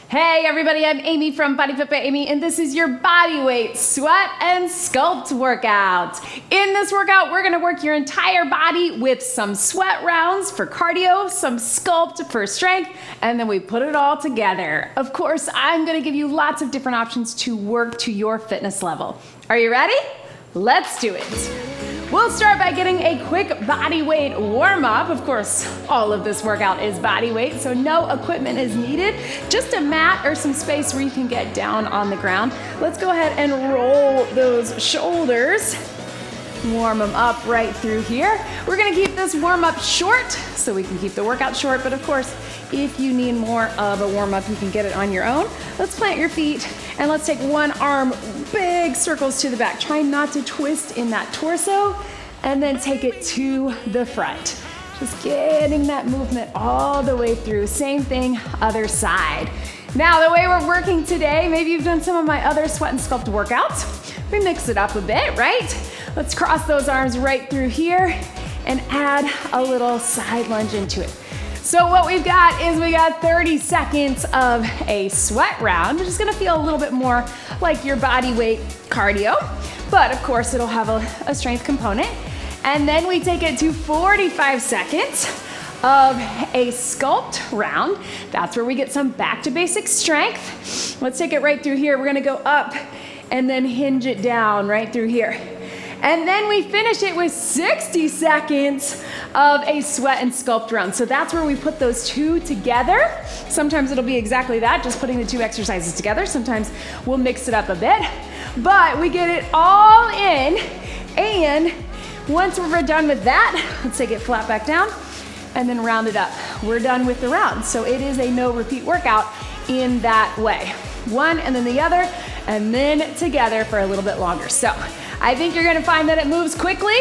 Hey everybody, I'm Amy from BodyFit by Amy, and this is your body weight sweat and sculpt workout. In this workout, we're gonna work your entire body with some sweat rounds for cardio, some sculpt for strength, and then we put it all together. Of course, I'm gonna give you lots of different options to work to your fitness level. Are you ready? Let's do it. We'll start by getting a quick body weight warm up. Of course, all of this workout is body weight, so no equipment is needed. Just a mat or some space where you can get down on the ground. Let's go ahead and roll those shoulders. Warm them up right through here. We're gonna keep this warm up short so we can keep the workout short, but of course, if you need more of a warm up, you can get it on your own. Let's plant your feet and let's take one arm, big circles to the back. Try not to twist in that torso and then take it to the front. Just getting that movement all the way through. Same thing, other side. Now, the way we're working today, maybe you've done some of my other sweat and sculpt workouts. We mix it up a bit, right? Let's cross those arms right through here and add a little side lunge into it. So what we've got is we got 30 seconds of a sweat round, which is gonna feel a little bit more like your body weight cardio, but of course it'll have a strength component. And then we take it to 45 seconds of a sculpt round. That's where we get some back to basic strength. Let's take it right through here. We're gonna go up and then hinge it down right through here. And then we finish it with 60 seconds of a sweat and sculpt round. So that's where we put those two together. Sometimes it'll be exactly that, just putting the two exercises together. Sometimes we'll mix it up a bit, but we get it all in. And once we're done with that, let's take it flat back down and then round it up. We're done with the round. So it is a no repeat workout in that way. One and then the other, and then together for a little bit longer. So I think you're gonna find that it moves quickly.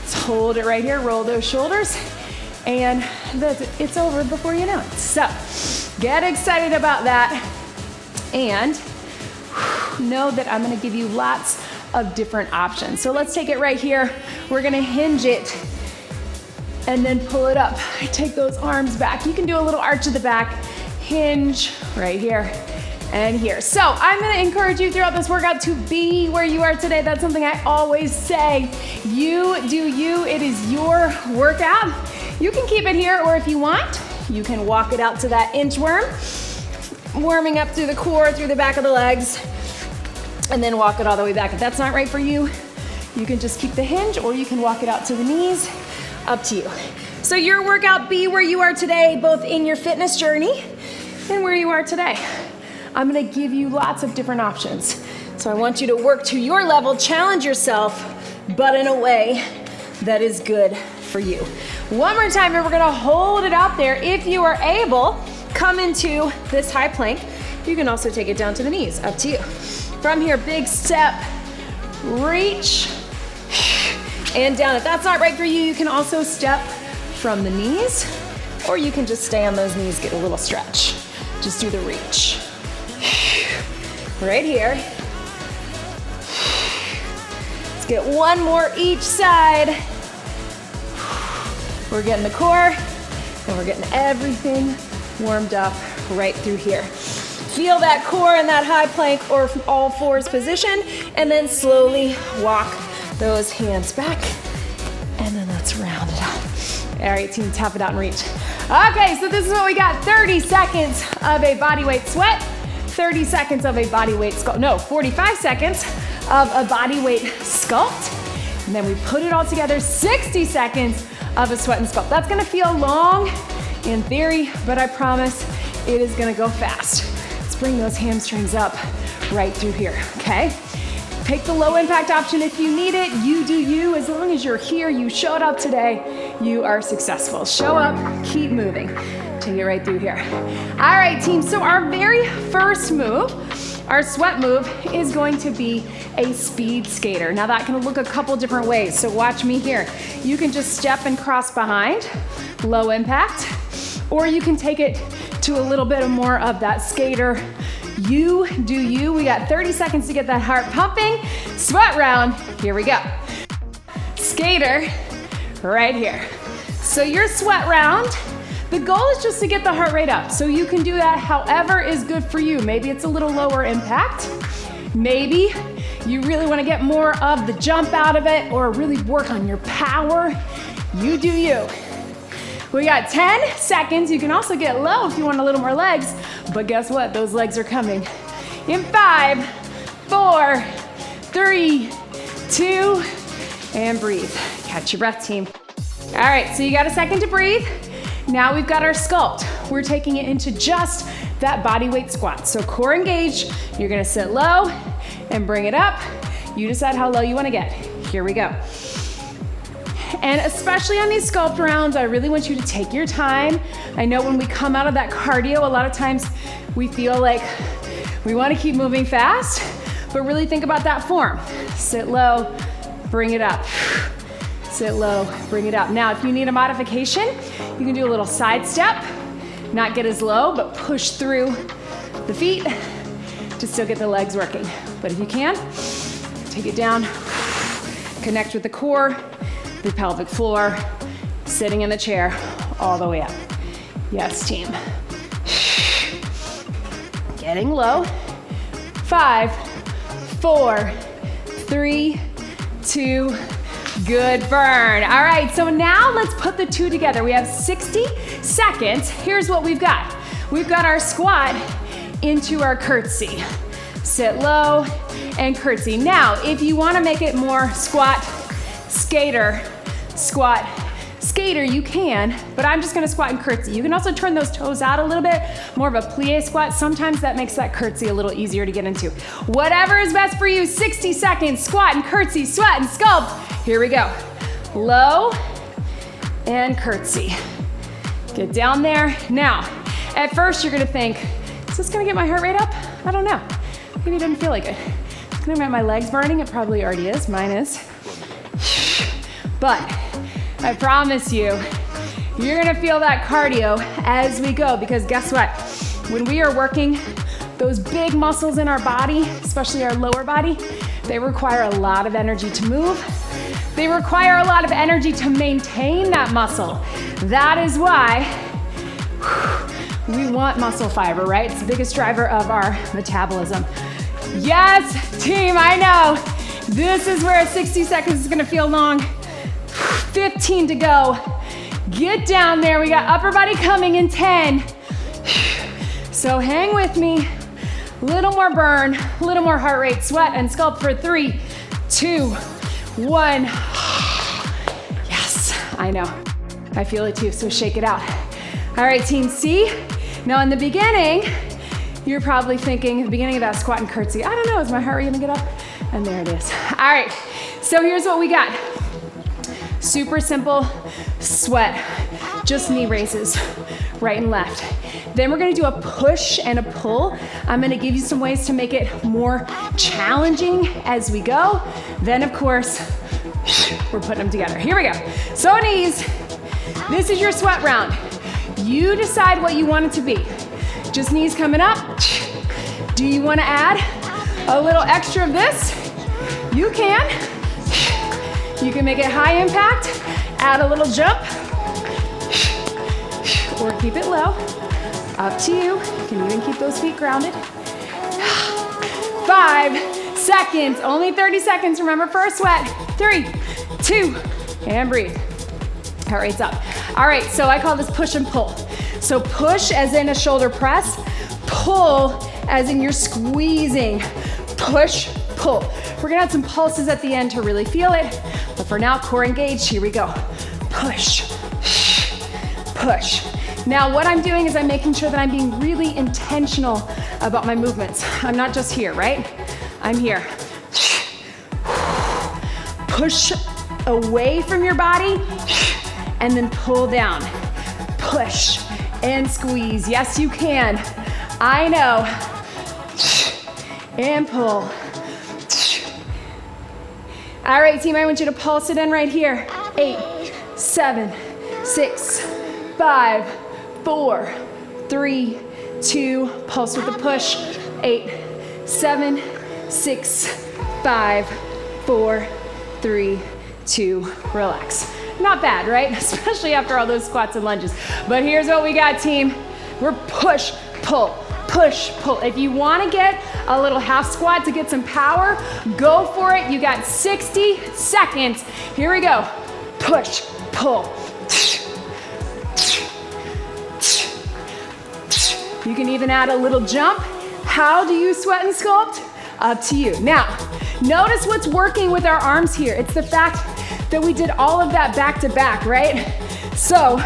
Let's hold it right here, roll those shoulders, and it's over before you know it. So get excited about that, and know that I'm gonna give you lots of different options. So let's take it right here. We're gonna hinge it and then pull it up. Take those arms back. You can do a little arch of the back, hinge right here and here. So I'm gonna encourage you throughout this workout to be where you are today. That's something I always say. You do you, it is your workout. You can keep it here, or if you want, you can walk it out to that inchworm, warming up through the core, through the back of the legs, and then walk it all the way back. If that's not right for you, you can just keep the hinge, or you can walk it out to the knees, up to you. So your workout, be where you are today, both in your fitness journey and where you are today. I'm gonna give you lots of different options. So I want you to work to your level, challenge yourself, but in a way that is good for you. One more time, and we're gonna hold it out there. If you are able, come into this high plank. You can also take it down to the knees, up to you. From here, big step, reach, and down. If that's not right for you, you can also step from the knees, or you can just stay on those knees, get a little stretch. Just do the reach. Right here. Let's get one more each side. We're getting the core, and we're getting everything warmed up right through here. Feel that core in that high plank or all fours position, and then slowly walk those hands back, and then let's round it up. All right, team, tap it out and reach. Okay, so this is what we got. 30 seconds of a body weight sweat, 30 seconds of a body weight sculpt, no, 45 seconds of a body weight sculpt, and then we put it all together, 60 seconds of a sweat and sculpt. That's gonna feel long in theory, but I promise it is gonna go fast. Let's bring those hamstrings up right through here, okay? Take the low impact option if you need it. You do you. As long as you're here, you showed up today, you are successful. Show up, keep moving. Take it right through here. All right, team, so our very first move, our sweat move, is going to be a speed skater. Now that can look a couple different ways, so watch me here. You can just step and cross behind, low impact, or you can take it to a little bit more of that skater. You do you. We got 30 seconds to get that heart pumping. Sweat round, here we go. Skater, right here. So your sweat round, The goal is just to get the heart rate up. So you can do that however is good for you. Maybe it's a little lower impact. Maybe you really want to get more of the jump out of it or really work on your power. You do you. We got 10 seconds. You can also get low if you want a little more legs, but guess what? Those legs are coming. In 5, 4, 3, 2, and breathe. Catch your breath, team. All right, so you got a second to breathe. Now we've got our sculpt. We're taking it into just that body weight squat. So core engaged, you're gonna sit low and bring it up. You decide how low you wanna get. Here we go. And especially on these sculpt rounds, I really want you to take your time. I know when we come out of that cardio, a lot of times we feel like we wanna keep moving fast, but really think about that form. Sit low, bring it up. Sit low, bring it up. Now, if you need a modification, you can do a little side step, not get as low, but push through the feet to still get the legs working. But if you can, take it down, connect with the core, the pelvic floor, sitting in the chair, all the way up. Yes, team. Getting low. 5, 4, 3, 2, good burn. All right, so now let's put the two together. We have 60 seconds. Here's what we've got. We've got our squat into our curtsy. Sit low and curtsy. Now, if you wanna make it more squat, skater, squat, skater, you can, but I'm just gonna squat and curtsy. You can also turn those toes out a little bit, more of a plie squat. Sometimes that makes that curtsy a little easier to get into. Whatever is best for you, 60 seconds, squat and curtsy, sweat and sculpt. Here we go. Low and curtsy. Get down there. Now, at first you're gonna think, is this gonna get my heart rate up? I don't know. Maybe it doesn't feel like it. It's gonna get my legs burning. It probably already is. Mine is. But I promise you, you're gonna feel that cardio as we go, because guess what? When we are working those big muscles in our body, especially our lower body, they require a lot of energy to move. They require a lot of energy to maintain that muscle. That is why we want muscle fiber, right? It's the biggest driver of our metabolism. Yes, team, I know. This is where 60 seconds is gonna feel long. 15 to go. Get down there. We got upper body coming in 10. So hang with me. Little more burn, little more heart rate. Sweat and sculpt for 3, 2, 1. Yes, I know. I feel it too, so shake it out. All right, team C. Now in the beginning, you're probably thinking, at the beginning of that squat and curtsy, I don't know, is my heart rate gonna get up? And there it is. All right, so here's what we got. Super simple sweat, just knee raises, right and left. Then we're gonna do a push and a pull. I'm gonna give you some ways to make it more challenging as we go. Then of course, we're putting them together. Here we go. So knees, this is your sweat round. You decide what you want it to be. Just knees coming up. Do you wanna add a little extra of this? You can. You can make it high impact, add a little jump, or keep it low. Up to you. You can even keep those feet grounded. 5 seconds, only 30 seconds, remember, for a sweat. 3, 2, and breathe. Heart rate's up. All right, so I call this push and pull. So push as in a shoulder press, pull as in you're squeezing. Push, pull. We're gonna add some pulses at the end to really feel it, but for now, core engaged, here we go. Push, push. Now what I'm doing is I'm making sure that I'm being really intentional about my movements. I'm not just here, right? I'm here. Push away from your body and then pull down. Push and squeeze. Yes, you can. I know. And pull. All right, team, I want you to pulse it in right here. 8, 7, 6, 5, 4, 3, 2, pulse with the push. 8, 7, 6, 5, 4, 3, 2, relax. not bad, right? Especially after all those squats and lunges. But here's what we got, team. We're push, pull, push, pull. If you want to get a little half squat to get some power, go for it. You got 60 seconds. Here we go. Push, pull. You can even add a little jump. How do you sweat and sculpt? Up to you. Now, notice what's working with our arms here. It's the fact that we did all of that back to back, right? So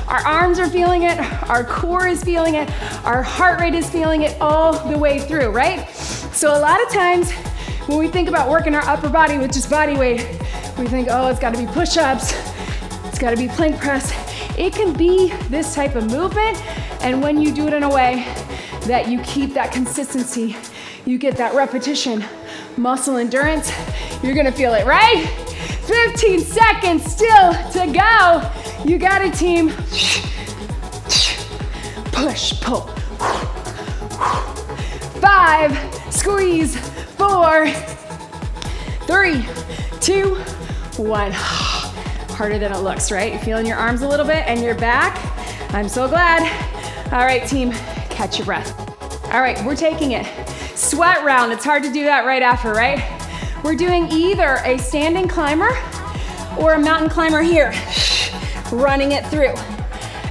our arms are feeling it, our core is feeling it, our heart rate is feeling it all the way through, right? So a lot of times when we think about working our upper body with just body weight, we think, oh, it's gotta be push-ups, it's gotta be plank press. It can be this type of movement, and when you do it in a way that you keep that consistency, you get that repetition, muscle endurance, you're gonna feel it, right? 15 seconds still to go. You got it, team. Push, pull. 5, squeeze, 4, 3, 2, 1. Harder than it looks, right? You're feeling your arms a little bit and your back. I'm so glad. All right, team, catch your breath. All right, we're taking it. Sweat round. It's hard to do that right after, right? We're doing either a standing climber or a mountain climber here, running it through.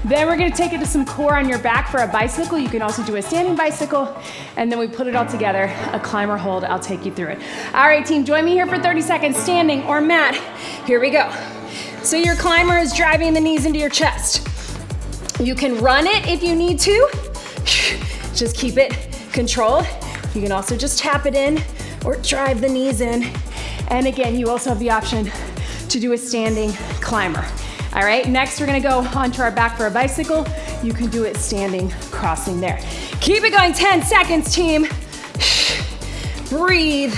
Then we're gonna take it to some core on your back for a bicycle. You can also do a standing bicycle, and then we put it all together, a climber hold. I'll take you through it. All right, team, join me here for 30 seconds, standing or mat. Here we go. So your climber is driving the knees into your chest. You can run it if you need to. Just keep it controlled. You can also just tap it in or drive the knees in. And again, you also have the option to do a standing climber. All right, next we're gonna go onto our back for a bicycle. You can do it standing, crossing there. Keep it going, 10 seconds, team. Breathe,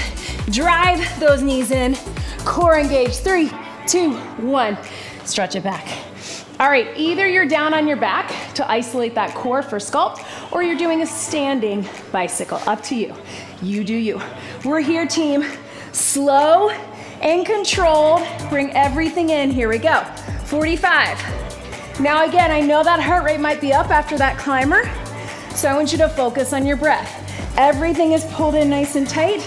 drive those knees in. Core engage, 3, 2, 1. Stretch it back. All right, either you're down on your back to isolate that core for sculpt, or you're doing a standing bicycle, up to you. You do you. We're here, team. Slow and controlled, bring everything in. Here we go, 45. Now again, I know that heart rate might be up after that climber, so I want you to focus on your breath. Everything is pulled in nice and tight.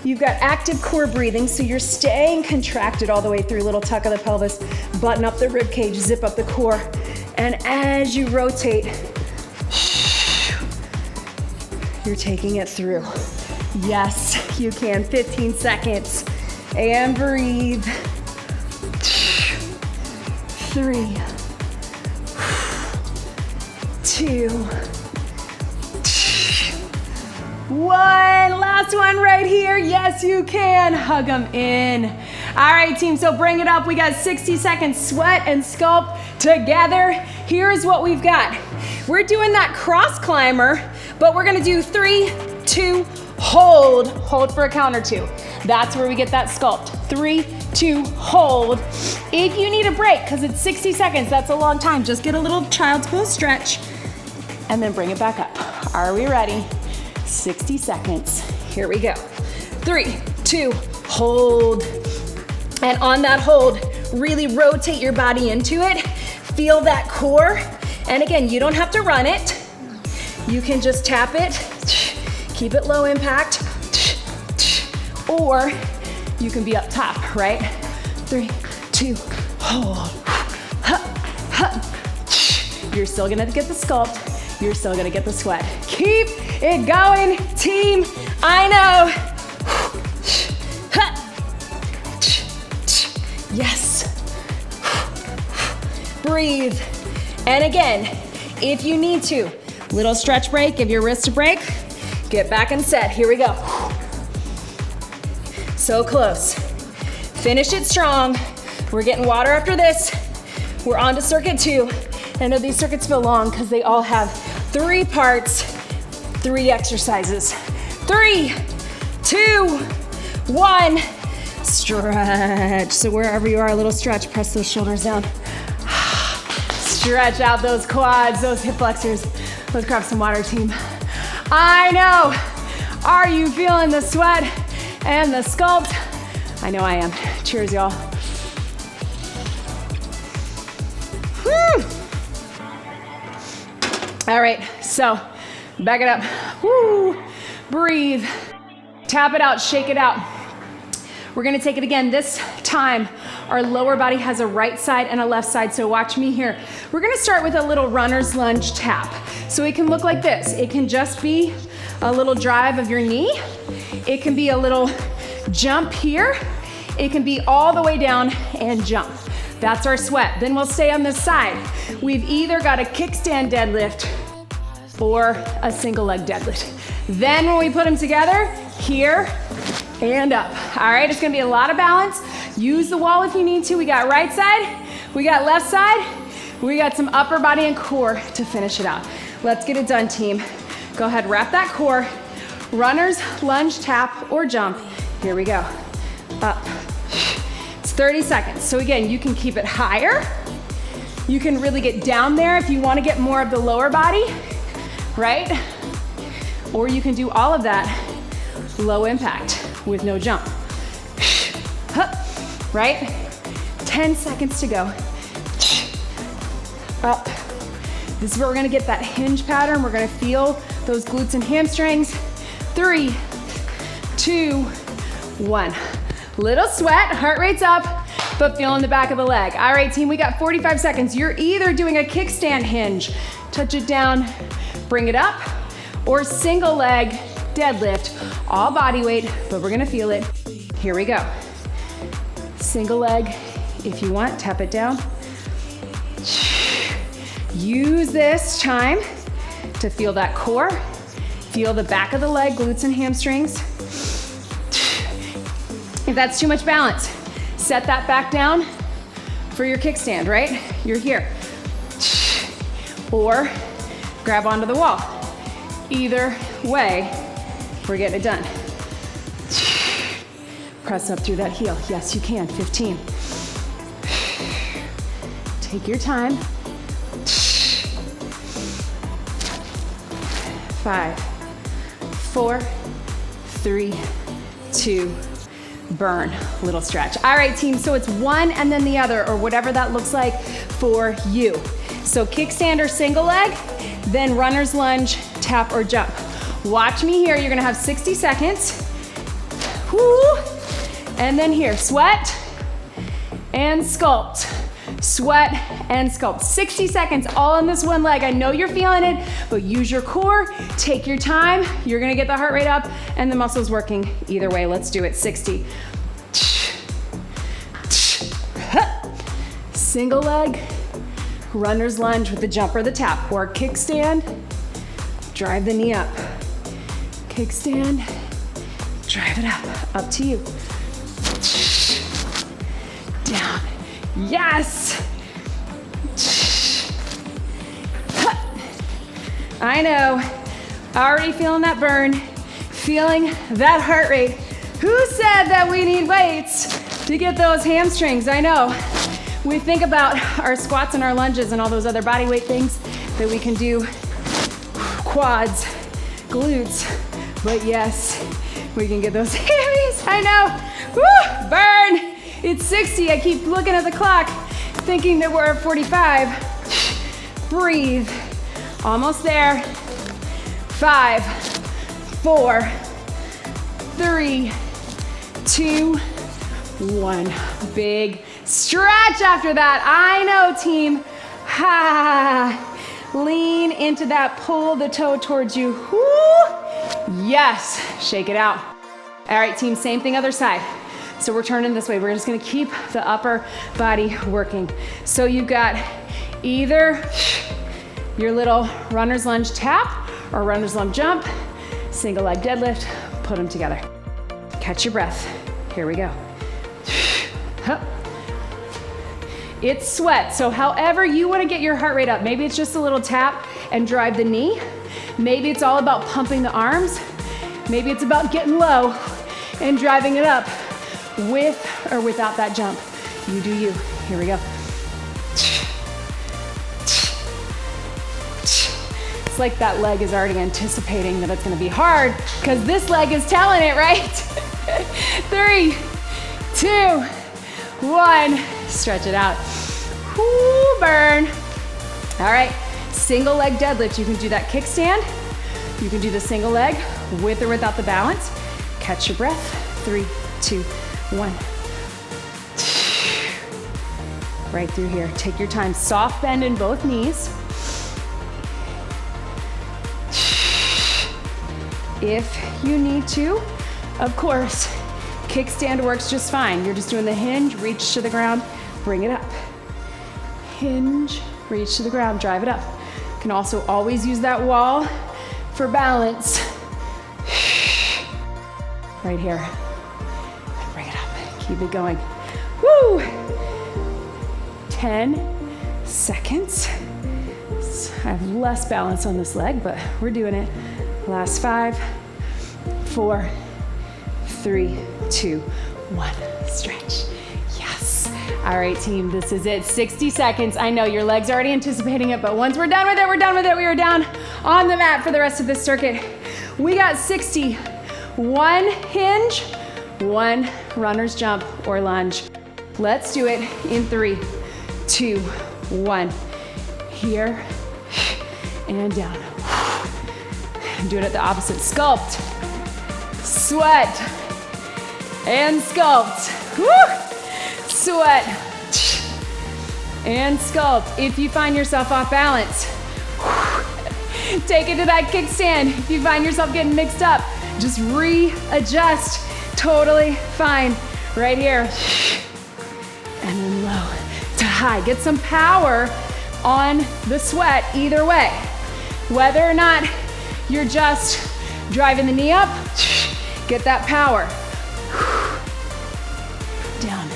You've got active core breathing, so you're staying contracted all the way through. Little tuck of the pelvis, button up the rib cage, zip up the core. And as you rotate, you're taking it through. Yes, you can. 15 seconds. And breathe. 3, 2, 1. Last one right here. Yes, you can. Hug them in. All right, team, so bring it up. We got 60 seconds sweat and sculpt together. Here's what we've got. We're doing that cross climber, but we're gonna do 3, 2, hold. Hold for a count or 2. That's where we get that sculpt. 3, 2, hold. If you need a break, because it's 60 seconds, that's a long time, just get a little child's pose stretch and then bring it back up. Are we ready? 60 seconds. Here we go. 3, 2, hold. And on that hold, really rotate your body into it. Feel that core. And again, you don't have to run it. You can just tap it. Keep it low impact. Or you can be up top, right? 3, 2, hold. You're still gonna get the sculpt. You're still gonna get the sweat. Keep it going, team. I know. Yes. Breathe. And again, if you need to, little stretch break, give your wrist a break. Get back and set. Here we go. So close. Finish it strong. We're getting water after this. We're on to circuit 2. I know these circuits feel long because they all have 3 parts, 3 exercises. 3, 2, 1. Stretch. So wherever you are, a little stretch. Press those shoulders down. Stretch out those quads, those hip flexors. Let's grab some water, team. I know. Are you feeling the sweat and the sculpt? I know I am. Cheers, y'all. Woo! All right, so back it up. Woo! Breathe. Tap it out, shake it out. We're gonna take it again. This time, our lower body has a right side and a left side, so watch me here. We're gonna start with a little runner's lunge tap. So it can look like this. It can just be a little drive of your knee. It can be a little jump here. It can be all the way down and jump. That's our sweat. Then we'll stay on this side. We've either got a kickstand deadlift or a single leg deadlift. Then when we put them together, here and up. All right, it's gonna be a lot of balance. Use the wall if you need to. We got right side, we got left side, we got some upper body and core to finish it out. Let's get it done, team. Go ahead, wrap that core. Runner's lunge, tap, or jump. Here we go. Up. It's 30 seconds. So again, you can keep it higher. You can really get down there if you want to get more of the lower body, right? Or you can do all of that low impact with no jump. Right? 10 seconds to go. Up. This is where we're gonna get that hinge pattern. We're gonna feel those glutes and hamstrings. 3, 2, 1. Little sweat, heart rate's up, but feeling the back of the leg. All right, team, we got 45 seconds. You're either doing a kickstand hinge, touch it down, bring it up, or single leg deadlift, all body weight, but we're gonna feel it. Here we go. Single leg, if you want, tap it down. Use this time to feel that core, feel the back of the leg, glutes and hamstrings. If that's too much balance, set that back down for your kickstand, right? You're here. Or grab onto the wall. Either way, we're getting it done. Press up through that heel. Yes, you can. 15. Take your time. 5, 4, 3, 2, burn. Little stretch. All right, team, so it's one and then the other, or whatever that looks like for you. So kickstand or single leg, then runner's lunge, tap or jump. Watch me here. You're gonna have 60 seconds. Woo! And then here, sweat and sculpt. Sweat and sculpt. 60 seconds all in this one leg. I know you're feeling it, but use your core, take your time. You're gonna get the heart rate up and the muscles working either way. Let's do it. 60. Single leg, runner's lunge with the jump or the tap, or kickstand, drive the knee up. Kickstand, drive it up to you. Down. Yes! I know, already feeling that burn, feeling that heart rate. Who said that we need weights to get those hamstrings? I know. We think about our squats and our lunges and all those other body weight things that we can do, quads, glutes, but yes, we can get those hammies. I know. Woo! Burn! It's 60. I keep looking at the clock, thinking that we're at 45. Breathe. Almost there. 5, 4, 3, 2, 1. Big stretch after that. I know, team. Ha. Lean into that. Pull the toe towards you. Woo. Yes. Shake it out. All right, team. Same thing, other side. So we're turning this way. We're just gonna keep the upper body working. So you've got either your little runner's lunge tap or runner's lunge jump, single leg deadlift, put them together. Catch your breath. Here we go. It's sweat, so however you wanna get your heart rate up, maybe it's just a little tap and drive the knee. Maybe it's all about pumping the arms. Maybe it's about getting low and driving it up with or without that jump. You do you. Here we go. It's like that leg is already anticipating that it's gonna be hard because this leg is telling it, right? 3, 2, 1. Stretch it out. Whoo, burn. All right, single leg deadlift. You can do that kickstand. You can do the single leg with or without the balance. Catch your breath. 3, 2, 1. Right through here. Take your time. Soft bend in both knees. If you need to, of course, kickstand works just fine. You're just doing the hinge, reach to the ground, bring it up. Hinge, reach to the ground, drive it up. You can also always use that wall for balance. Right here. Bring it up. Keep it going. Woo! 10 seconds. I have less balance on this leg, but we're doing it. Last 5, 4, 3, 2, 1. Stretch. Yes. All right, team, this is it. 60 seconds. I know your legs are already anticipating it, but once we're done with it, we're done with it. We are down on the mat for the rest of this circuit. We got 60. 1 hinge, 1 runner's jump or lunge. Let's do it in 3, 2, 1. Here and down. Do it at the opposite. Sculpt, sweat, and sculpt. Woo! Sweat and sculpt. If you find yourself off balance, take it to that kickstand. If you find yourself getting mixed up, just readjust. Totally fine. Right here. And then low to high. Get some power on the sweat either way. Whether or not you're just driving the knee up, get that power. Down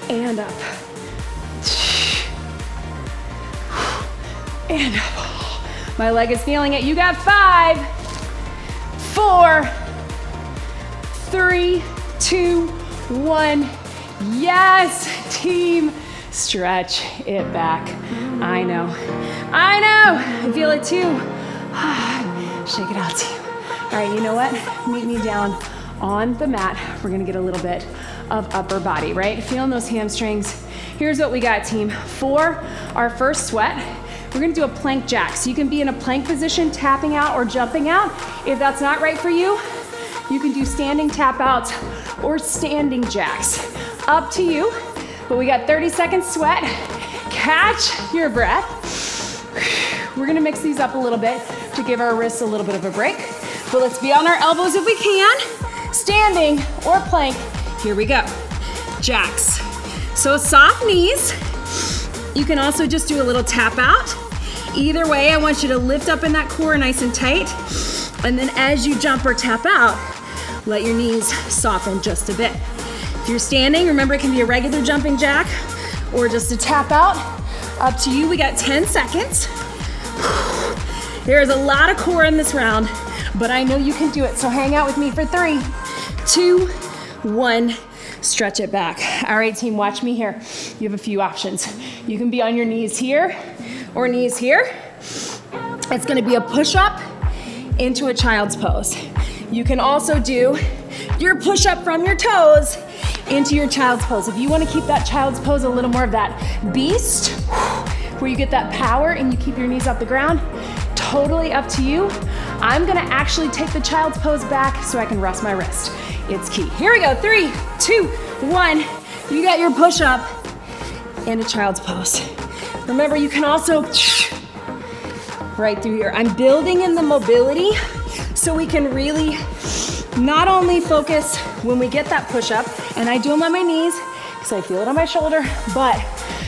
and up. And up. My leg is feeling it. You got 5, 4, 3, 2, 1. Yes, team. Stretch it back. I know. I feel it too. Shake it out, team. All right, you know what? Meet me down on the mat. We're gonna get a little bit of upper body, right? Feeling those hamstrings. Here's what we got, team. For our first sweat, we're gonna do a plank jack. So you can be in a plank position, tapping out or jumping out. If that's not right for you, you can do standing tap outs or standing jacks. Up to you, but we got 30 seconds sweat. Catch your breath. We're gonna mix these up a little bit to give our wrists a little bit of a break. But let's be on our elbows if we can. Standing or plank. Here we go. Jacks. So soft knees. You can also just do a little tap out. Either way, I want you to lift up in that core nice and tight. And then as you jump or tap out, let your knees soften just a bit. If you're standing, remember it can be a regular jumping jack or just a tap out. Up to you. We got 10 seconds. There is a lot of core in this round, but I know you can do it. So hang out with me for 3, 2, 1. Stretch it back. All right, team, watch me here. You have a few options. You can be on your knees here or knees here. It's gonna be a push-up into a child's pose. You can also do your push-up from your toes into your child's pose. If you wanna keep that child's pose a little more of that beast, where you get that power and you keep your knees off the ground, totally up to you. I'm gonna actually take the child's pose back so I can rest my wrist. It's key. Here we go, 3, 2, 1. You got your push-up and a child's pose. Remember, you can also right through here. I'm building in the mobility so we can really not only focus when we get that push-up, and I do them on my knees because I feel it on my shoulder, but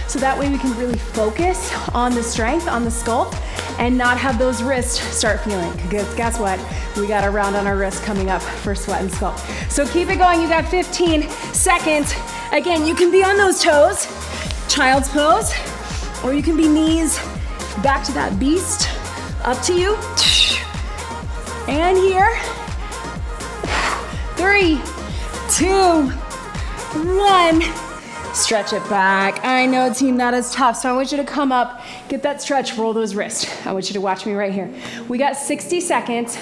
so that way we can really focus on the strength, on the sculpt, and not have those wrists start feeling. Because guess what? We got a round on our wrist coming up for sweat and sculpt. So keep it going. You got 15 seconds. Again, you can be on those toes, child's pose, or you can be knees back to that beast. Up to you. And here. 3, 2, 1. Stretch it back. I know, team, that is tough. So I want you to come up, get that stretch, roll those wrists. I want you to watch me right here. We got 60 seconds,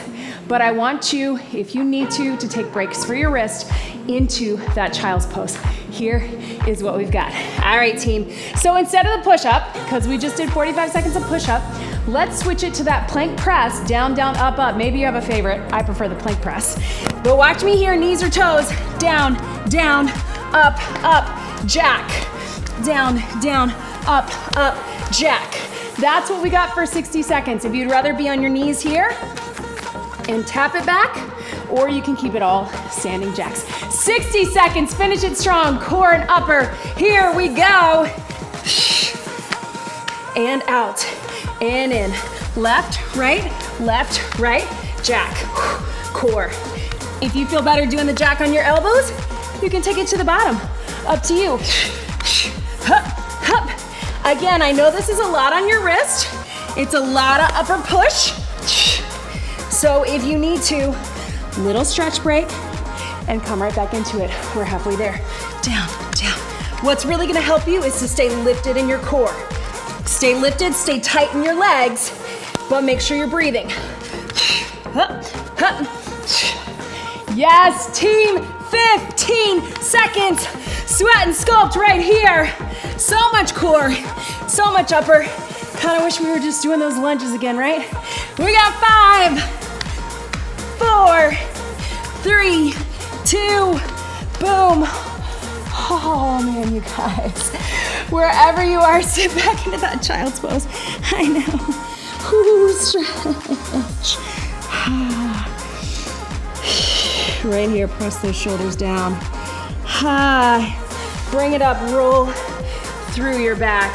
but I want you, if you need to take breaks for your wrist into that child's pose. here is what we've got. All right, team. So instead of the push-up, because we just did 45 seconds of push-up, let's switch it to that plank press, down, down, up, up. Maybe you have a favorite. I prefer the plank press. But watch me here, knees or toes. Down, down, up, up, jack. Down, down, up, up, jack. That's what we got for 60 seconds. If you'd rather be on your knees here and tap it back, or you can keep it all standing jacks. 60 seconds, finish it strong, core and upper. Here we go. And out, and in. Left, right, jack, core. If you feel better doing the jack on your elbows, you can take it to the bottom. Up to you. Hup, hup. Again, I know this is a lot on your wrist. It's a lot of upper push. So if you need to, little stretch break and come right back into it. We're halfway there. Down, down. What's really gonna help you is to stay lifted in your core. Stay lifted, stay tight in your legs, but make sure you're breathing. Hup, hup. Yes, team, 15 seconds. Sweat and sculpt right here. So much core, so much upper. Kind of wish we were just doing those lunges again, right? We got 5, 4, 3, 2, boom. Oh man, you guys. Wherever you are, sit back into that child's pose. I know. Ooh, stretch. Right here, press those shoulders down. Bring it up, roll through your back.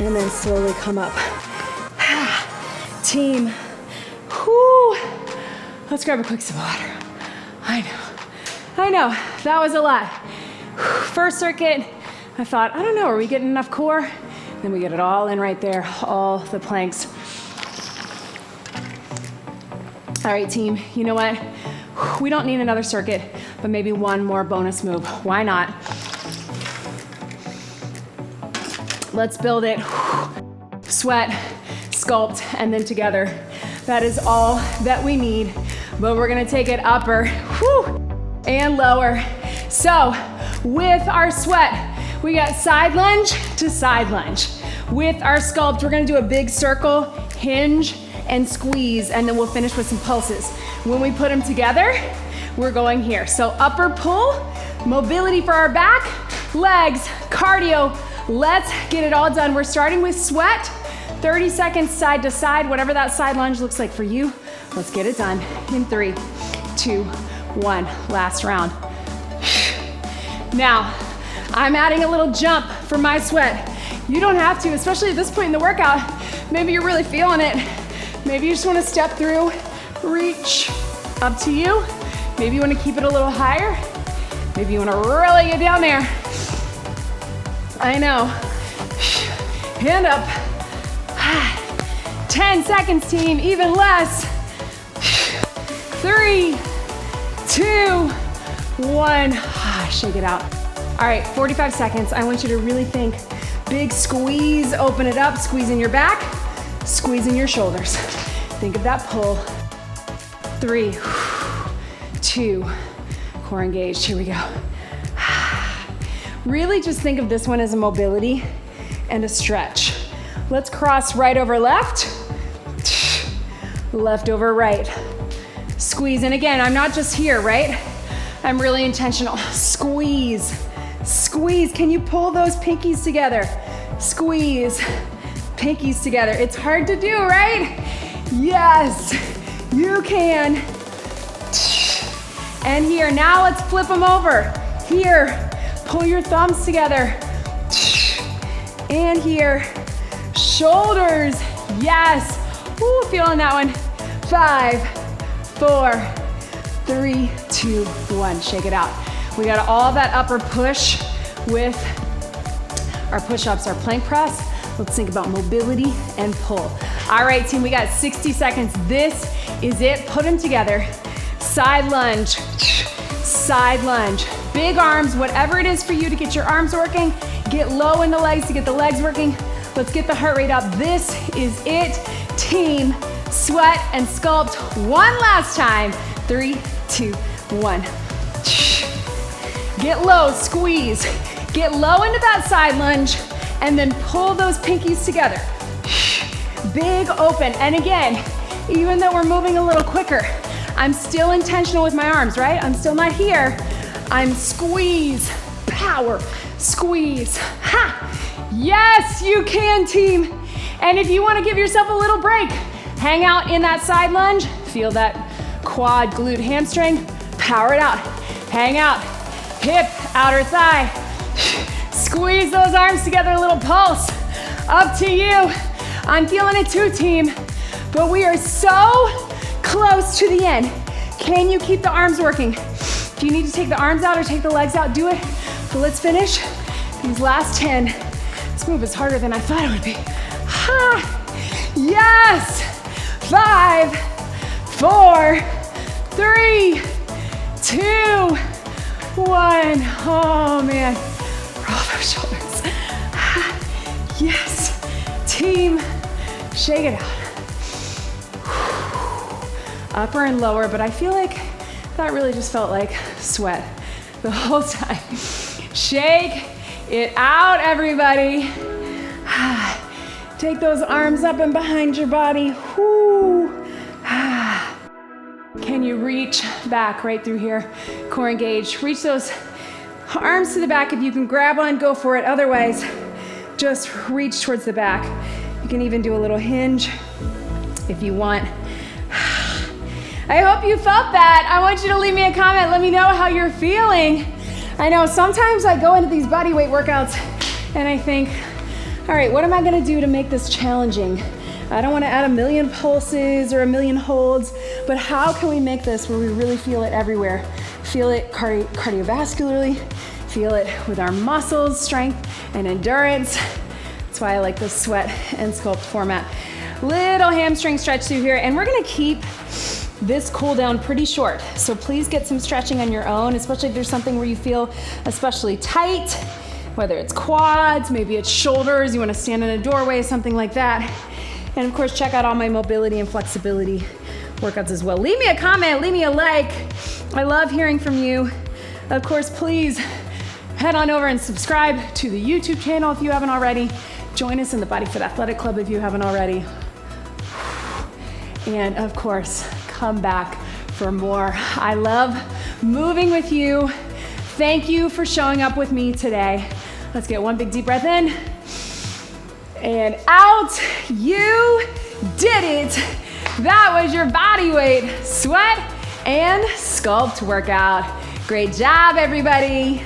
And then slowly come up. Team. Whew. Let's grab a quick sip of water. I know, that was a lot. First circuit, I thought, I don't know, are we getting enough core? Then we get it all in right there, all the planks. All right, team, you know what? We don't need another circuit, but maybe one more bonus move. Why not? Let's build it. Sweat, sculpt, and then together. That is all that we need, but we're gonna take it upper, and lower. So, with our sweat, we got side lunge to side lunge. With our sculpt, we're gonna do a big circle, hinge, and squeeze, and then we'll finish with some pulses. When we put them together, we're going here. So upper pull, mobility for our back, legs, cardio. Let's get it all done. We're starting with sweat, 30 seconds side to side, whatever that side lunge looks like for you. Let's get it done in 3, 2, 1, last round. Now, I'm adding a little jump for my sweat. You don't have to, especially at this point in the workout. Maybe you're really feeling it. Maybe you just wanna step through, reach, up to you. Maybe you wanna keep it a little higher. Maybe you wanna really get down there. I know. Hand up. 10 seconds, team, even less. 3, 2, 1. Shake it out. All right, 45 seconds. I want you to really think. Big squeeze, open it up, squeeze in your back, squeeze in your shoulders. Think of that pull. 3, 2, core engaged, here we go. Really just think of this one as a mobility and a stretch. Let's cross right over left, left over right. Squeeze, and again, I'm not just here, right? I'm really intentional. Squeeze, squeeze. Can you pull those pinkies together? Squeeze, pinkies together. It's hard to do, right? Yes, you can. And here, now let's flip them over. Here, pull your thumbs together. And here, shoulders, yes. Ooh, feeling that one. 5, 4, 3, 2, 1, shake it out. We got all that upper push with our push-ups, our plank press. Let's think about mobility and pull. All right, team, we got 60 seconds. This is it. Put them together. Side lunge, side lunge. Big arms, whatever it is for you to get your arms working. Get low in the legs to get the legs working. Let's get the heart rate up. This is it. Team, sweat and sculpt. One last time. 3, 2, 1. Get low, squeeze. Get low into that side lunge, and then pull those pinkies together. Big open, and again, even though we're moving a little quicker, I'm still intentional with my arms, right? I'm still not here. I'm squeeze, power, squeeze. Ha! Yes, you can, team. And if you want to give yourself a little break, hang out in that side lunge, feel that quad, glute, hamstring, power it out. Hang out, hip, outer thigh. Squeeze those arms together, a little pulse. Up to you. I'm feeling it too, team. But we are so close to the end. Can you keep the arms working? If you need to take the arms out or take the legs out, do it. But let's finish these last 10. This move is harder than I thought it would be. Ha! Yes! 5, 4, 3, 2, 1. Oh man, roll those shoulders. Yes, team, shake it out. Upper and lower, but I feel like that really just felt like sweat the whole time. Shake it out, everybody. Take those arms up and behind your body. Whoo. Can you reach back right through here? Core engaged. Reach those arms to the back. If you can grab on, go for it. Otherwise, just reach towards the back. You can even do a little hinge if you want. I hope you felt that. I want you to leave me a comment. Let me know how you're feeling. I know sometimes I go into these body weight workouts and I think, all right, what am I gonna do to make this challenging? I don't wanna add a million pulses or a million holds, but how can we make this where we really feel it everywhere? Feel it cardiovascularly, feel it with our muscles, strength and endurance. That's why I like the sweat and sculpt format. Little hamstring stretch through here, and we're gonna keep this cool down pretty short. So please get some stretching on your own, especially if there's something where you feel especially tight, whether it's quads, maybe it's shoulders, you wanna stand in a doorway, something like that. And of course, check out all my mobility and flexibility workouts as well. Leave me a comment, leave me a like. I love hearing from you. Of course, please head on over and subscribe to the YouTube channel if you haven't already. Join us in the BodyFit Athletic Club if you haven't already. And of course, come back for more. I love moving with you. Thank you for showing up with me today. Let's get one big deep breath in and out. You did it. That was your body weight sweat and sculpt workout. Great job, everybody.